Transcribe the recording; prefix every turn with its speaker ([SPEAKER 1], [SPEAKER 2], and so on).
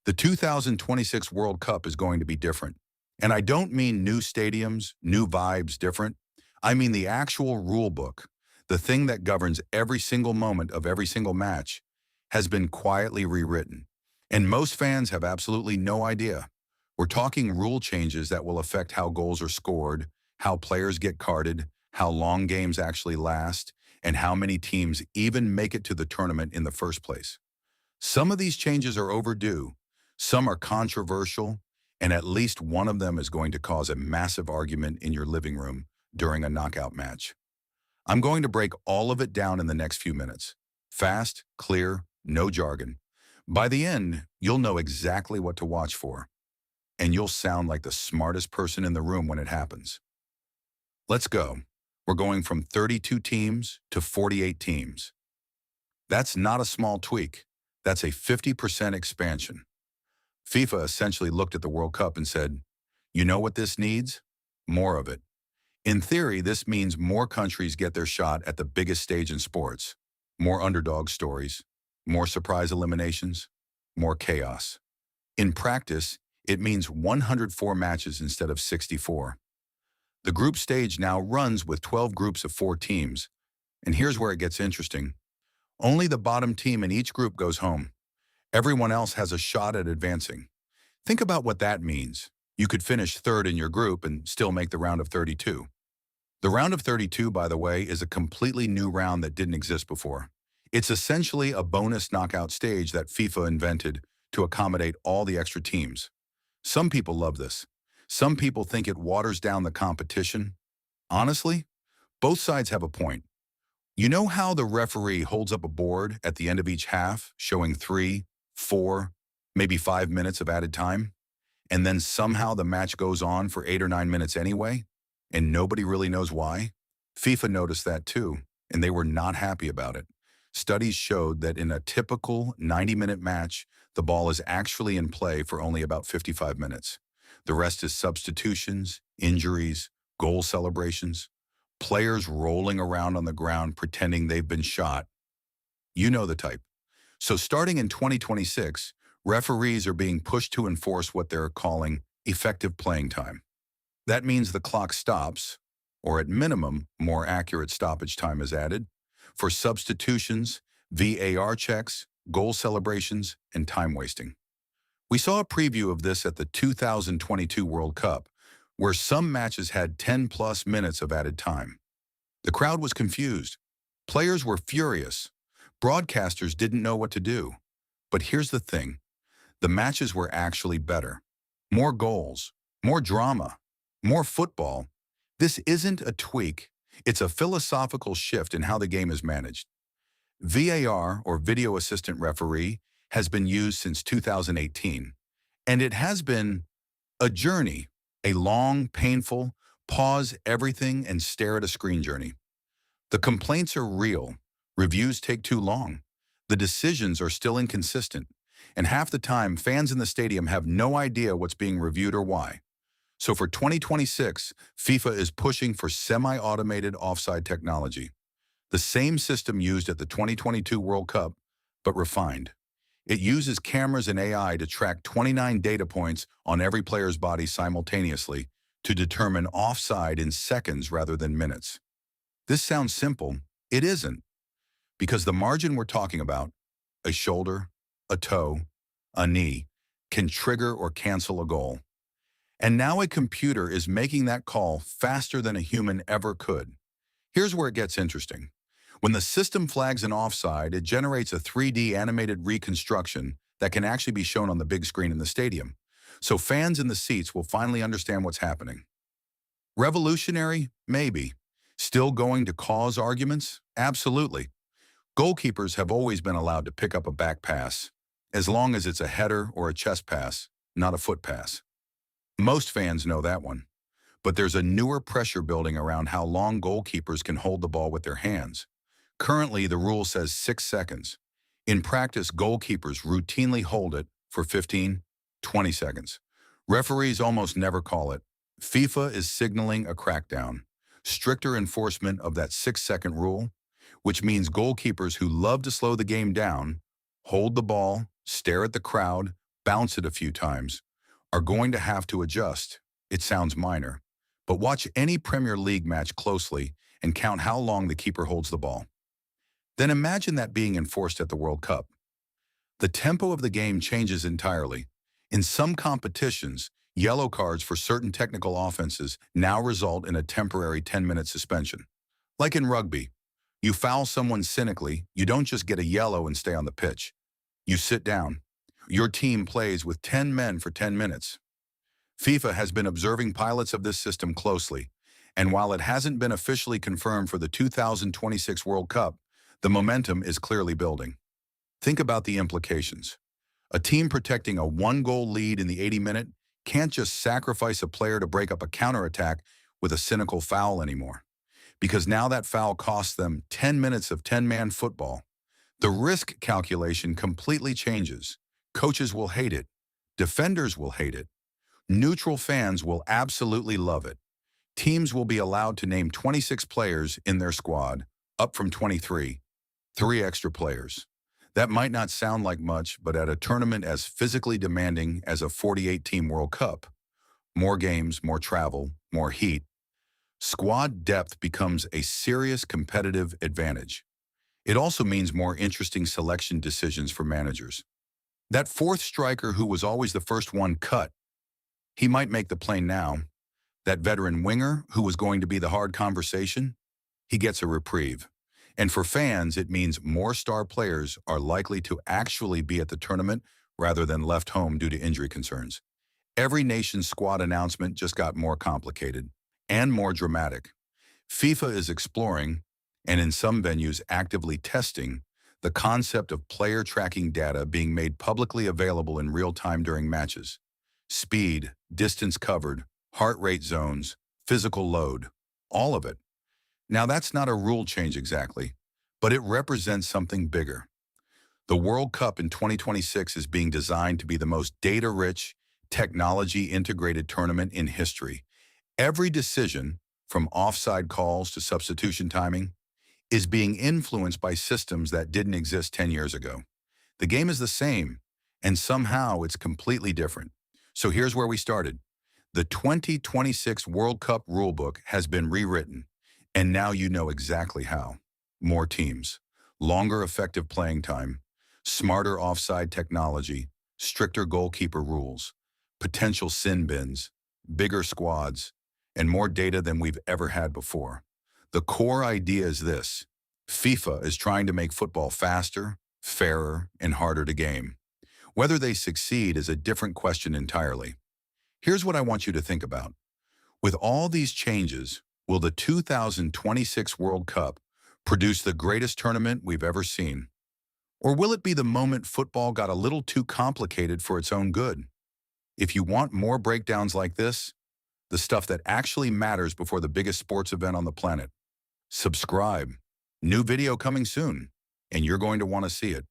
[SPEAKER 1] The 2026 World Cup is going to be different. And I don't mean new stadiums, new vibes, different. I mean the actual rule book, the thing that governs every single moment of every single match, has been quietly rewritten. And most fans have absolutely no idea. We're talking rule changes that will affect how goals are scored, how players get carded, how long games actually last, and how many teams even make it to the tournament in the first place. Some of these changes are overdue, some are controversial, and at least one of them is going to cause a massive argument in your living room during a knockout match. I'm going to break all of it down in the next few minutes. Fast, clear, no jargon. By the end, you'll know exactly what to watch for, and you'll sound like the smartest person in the room when it happens. Let's go. We're going from 32 teams to 48 teams. That's not a small tweak. That's a 50% expansion. FIFA essentially looked at the World Cup and said, you know what this needs? More of it. In theory, this means more countries get their shot at the biggest stage in sports, more underdog stories, more surprise eliminations, more chaos. In practice, it means 104 matches instead of 64. The group stage now runs with 12 groups of 4 teams, and here's where it gets interesting. Only the bottom team in each group goes home. Everyone else has a shot at advancing. Think about what that means. You could finish third in your group and still make the round of 32. The round of 32, by the way, is a completely new round that didn't exist before. It's essentially a bonus knockout stage that FIFA invented to accommodate all the extra teams. Some people love this. Some people think it waters down the competition. Honestly, both sides have a point. You know how the referee holds up a board at the end of each half, showing 3, 4, maybe 5 minutes of added time? And then somehow the match goes on for 8 or 9 minutes anyway, and nobody really knows why? FIFA noticed that too, and they were not happy about it. Studies showed that in a typical 90-minute match, the ball is actually in play for only about 55 minutes. The rest is substitutions, injuries, goal celebrations, players rolling around on the ground pretending they've been shot. You know the type. So starting in 2026, referees are being pushed to enforce what they're calling effective playing time. That means the clock stops, or at minimum, more accurate stoppage time is added, for substitutions, VAR checks, goal celebrations, and time wasting. We saw a preview of this at the 2022 World Cup, where some matches had 10-plus minutes of added time. The crowd was confused. Players were furious. Broadcasters didn't know what to do. But here's the thing. The matches were actually better. More goals, more drama, more football. This isn't a tweak. It's a philosophical shift in how the game is managed. VAR, or Video Assistant Referee, has been used since 2018, and it has been a journey, a long, painful, pause everything and stare at a screen journey. The complaints are real. Reviews take too long. The decisions are still inconsistent, and half the time, fans in the stadium have no idea what's being reviewed or why. So for 2026, FIFA is pushing for semi-automated offside technology, the same system used at the 2022 World Cup, but refined. It uses cameras and AI to track 29 data points on every player's body simultaneously to determine offside in seconds rather than minutes. This sounds simple. It isn't, because the margin we're talking about, a shoulder, a toe, a knee, can trigger or cancel a goal. And now a computer is making that call faster than a human ever could. Here's where it gets interesting. When the system flags an offside, it generates a 3D animated reconstruction that can actually be shown on the big screen in the stadium. So fans in the seats will finally understand what's happening. Revolutionary? Maybe. Still going to cause arguments? Absolutely. Goalkeepers have always been allowed to pick up a back pass, as long as it's a header or a chest pass, not a foot pass. Most fans know that one. But there's a newer pressure building around how long goalkeepers can hold the ball with their hands. Currently, the rule says 6 seconds. In practice, goalkeepers routinely hold it for 15, 20 seconds. Referees almost never call it. FIFA is signaling a crackdown, stricter enforcement of that 6-second rule, which means goalkeepers who love to slow the game down, hold the ball, stare at the crowd, bounce it a few times, are going to have to adjust. It sounds minor, but watch any Premier League match closely and count how long the keeper holds the ball. Then imagine that being enforced at the World Cup. The tempo of the game changes entirely. In some competitions, yellow cards for certain technical offenses now result in a temporary 10-minute suspension. Like in rugby, you foul someone cynically, you don't just get a yellow and stay on the pitch. You sit down. Your team plays with 10 men for 10 minutes. FIFA has been observing pilots of this system closely, and while it hasn't been officially confirmed for the 2026 World Cup, the momentum is clearly building. Think about the implications. A team protecting a one-goal lead in the 80-minute can't just sacrifice a player to break up a counterattack with a cynical foul anymore, because now that foul costs them 10 minutes of 10-man football. The risk calculation completely changes. Coaches will hate it. Defenders will hate it. Neutral fans will absolutely love it. Teams will be allowed to name 26 players in their squad, up from 23, 3 extra players. That might not sound like much, but at a tournament as physically demanding as a 48-team World Cup, more games, more travel, more heat, squad depth becomes a serious competitive advantage. It also means more interesting selection decisions for managers. That fourth striker who was always the first one cut, he might make the plane now. That veteran winger who was going to be the hard conversation, he gets a reprieve. And for fans, it means more star players are likely to actually be at the tournament rather than left home due to injury concerns. Every nation's squad announcement just got more complicated and more dramatic. FIFA is exploring, and in some venues actively testing, the concept of player tracking data being made publicly available in real time during matches. Speed, distance covered, heart rate zones, physical load, all of it. Now that's not a rule change exactly, but it represents something bigger. The World Cup in 2026 is being designed to be the most data-rich, technology-integrated tournament in history. Every decision, from offside calls to substitution timing, is being influenced by systems that didn't exist 10 years ago. The game is the same, and somehow it's completely different. So here's where we started. The 2026 World Cup rulebook has been rewritten, and now you know exactly how. More teams, longer effective playing time, smarter offside technology, stricter goalkeeper rules, potential sin bins, bigger squads, and more data than we've ever had before. The core idea is this: FIFA is trying to make football faster, fairer, and harder to game. Whether they succeed is a different question entirely. Here's what I want you to think about. With all these changes, will the 2026 World Cup produce the greatest tournament we've ever seen? Or will it be the moment football got a little too complicated for its own good? If you want more breakdowns like this, the stuff that actually matters before the biggest sports event on the planet, subscribe. New video coming soon, and you're going to want to see it.